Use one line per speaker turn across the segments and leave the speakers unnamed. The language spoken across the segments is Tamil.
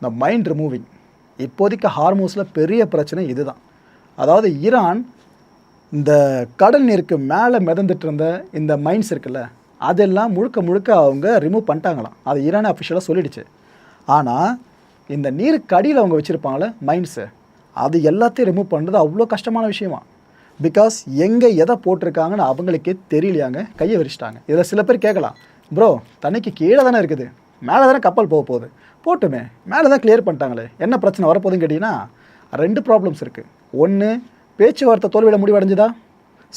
இந்த மைண்ட் ரிமூவிங். இப்போதைக்கு ஹார்மோஸில் பெரிய பிரச்சனை இதுதான். அதாவது ஈரான் இந்த கடல் நீருக்கு மேலே மிதந்துட்டு இருந்த இந்த மைன்ஸ் இருக்குல்ல, அதெல்லாம் முழுக்க முழுக்க அவங்க ரிமூவ் பண்ணிட்டாங்களாம். அது ஈரானே அஃபிஷியலாக சொல்லிடுச்சு. ஆனால் இந்த நீருக்கு அடியில் அவங்க வச்சுருப்பாங்களே மைன்ஸு, அது எல்லாத்தையும் ரிமூவ் பண்ணுறது அவ்வளோ கஷ்டமான விஷயமா. பிகாஸ் எங்கே எதை போட்டிருக்காங்கன்னு அவங்களுக்கே தெரியலையாங்க, கையை விரிச்சிட்டாங்க. இதில் சில பேர் கேட்கலாம், ப்ரோ தண்ணிக்கு கீழே தானே இருக்குது, மேலே தானே கப்பல் போக போகுது, போட்டுமே மேலே தான் கிளியர் பண்ணிட்டாங்களே, என்ன பிரச்சனை வரப்போகுதுன்னு கேட்டிங்கன்னா 2 ப்ராப்ளம்ஸ் இருக்குது. ஒன்று, பேச்சுவார்த்தை தோல்வியில் முடிவடைஞ்சுதா.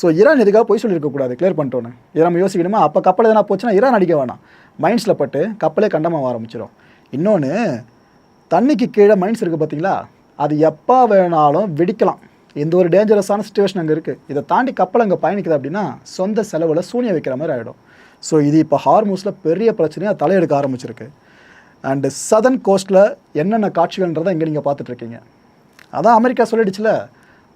ஸோ ஈரான் எதுக்காக போய் சொல்லியிருக்கக்கூடாது, கிளியர் பண்ணிட்டோன்னு. இதை நம்ம யோசிக்கணுமா? அப்போ கப்பல் எதனா போச்சுன்னா ஈரான் அடிக்க வேணாம், மைன்ஸில் பட்டு கப்பலே கண்டமாக ஆரம்பிச்சிடும். இன்னொன்று, தண்ணிக்கு கீழே மைன்ஸ் இருக்குது பார்த்தீங்களா, அது எப்போ வேணாலும் வெடிக்கலாம். இந்த ஒரு டேஞ்சரஸான சுச்சுவேஷன் அங்கே இருக்குது. இதை தாண்டி கப்பல் அங்கே பயணிக்குது அப்படின்னா சொந்த செலவில் சூனிய வைக்கிற மாதிரி ஆகிடும். ஸோ இது இப்போ ஹார்மூஸில் பெரிய பிரச்சனையாக தலையெடுக்க ஆரம்பிச்சிருக்கு. அண்டு சதர்ன் கோஸ்ட்டில் என்னென்ன காட்சிகள்ன்றதை இங்கே நீங்கள் பார்த்துட்ருக்கீங்க. அதான் அமெரிக்கா சொல்லிடுச்சுல,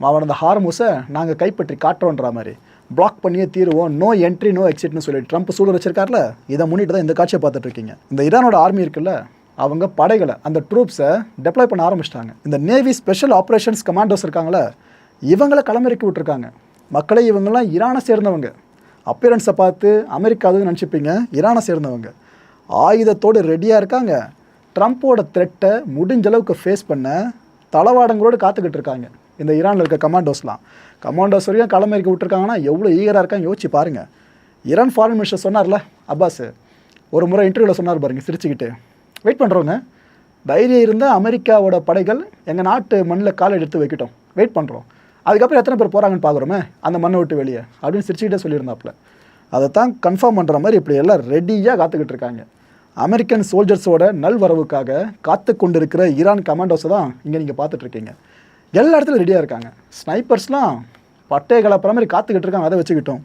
அவன் அந்த ஹார்மூஸை நாங்கள் கைப்பற்றி காட்டுறோன்ற மாதிரி, பிளாக் பண்ணியே தீருவோம், நோ என்ட்ரி நோ எக்ஸிட்னு சொல்லி ட்ரம்ப் சூடு வச்சிருக்காருல, இதை முன்னிட்டு தான் இந்த காட்சியை பார்த்துட்ருக்கீங்க. இந்த ஈரானோட ஆர்மி இருக்குல்ல, அவங்க படைகளை அந்த ட்ரூப்ஸை டெப்ளாய் பண்ண ஆரம்பிச்சிட்டாங்க. இந்த நேவி ஸ்பெஷல் ஆப்ரேஷன்ஸ் கமாண்டோஸ் இருக்காங்களே, இவங்களை களமிறக்கி விட்டுருக்காங்க. மக்களே இவங்கெல்லாம் ஈரானை சேர்ந்தவங்க. அப்பியரன்ஸை பார்த்து அமெரிக்காவுக்கு நினச்சிப்பீங்க, ஈரானை சேர்ந்தவங்க. ஆயுதத்தோடு ரெடியாக இருக்காங்க. ட்ரம்ப்போட த்ரெட்டை முடிஞ்ச அளவுக்கு ஃபேஸ் பண்ண தளவாடங்களோடு காத்துக்கிட்டு இருக்காங்க இந்த ஈரானில் இருக்க கமாண்டோஸ்லாம். கமாண்டோஸ் வரைக்கும் களமிறக்கி விட்டுருக்காங்கன்னா எவ்வளோ ஈகராக இருக்காங்க யோசிச்சு பாருங்கள். ஈரான் ஃபாரின் மினிஸ்டர் சொன்னார்ல அப்பாஸ், ஒரு முறை இன்டர்வியூவில் சொன்னார் பாருங்க சிரிச்சுக்கிட்டு, வெயிட் பண்ணுறோங்க, தைரியம் இருந்தால் அமெரிக்காவோட படைகள் எங்கள் நாட்டு மண்ணில் காலை எடுத்து வைக்கிட்டோம், வெயிட் பண்ணுறோம், அதுக்கப்புறம் எத்தனை பேர் போகிறாங்கன்னு பார்க்குறோமே அந்த மண்ணை விட்டு வெளியே அப்படின்னு சிரிச்சுக்கிட்டே சொல்லியிருந்தாப்புல. அதை தான் கன்ஃபார்ம் பண்ணுற மாதிரி இப்படி எல்லாம் ரெடியாக காத்துக்கிட்டு இருக்காங்க. அமெரிக்கன் சோல்ஜர்ஸோட நல்வரவுக்காக காத்து கொண்டு இருக்கிற ஈரான் கமாண்டோஸை தான் இங்கே நீங்கள் பார்த்துட்ருக்கீங்க. எல்லா இடத்துலையும் ரெடியாக இருக்காங்க. ஸ்னைப்பர்ஸ்லாம் பட்டையை கலப்புற மாதிரி காத்துக்கிட்டு இருக்காங்க. அதை வச்சுக்கிட்டோம்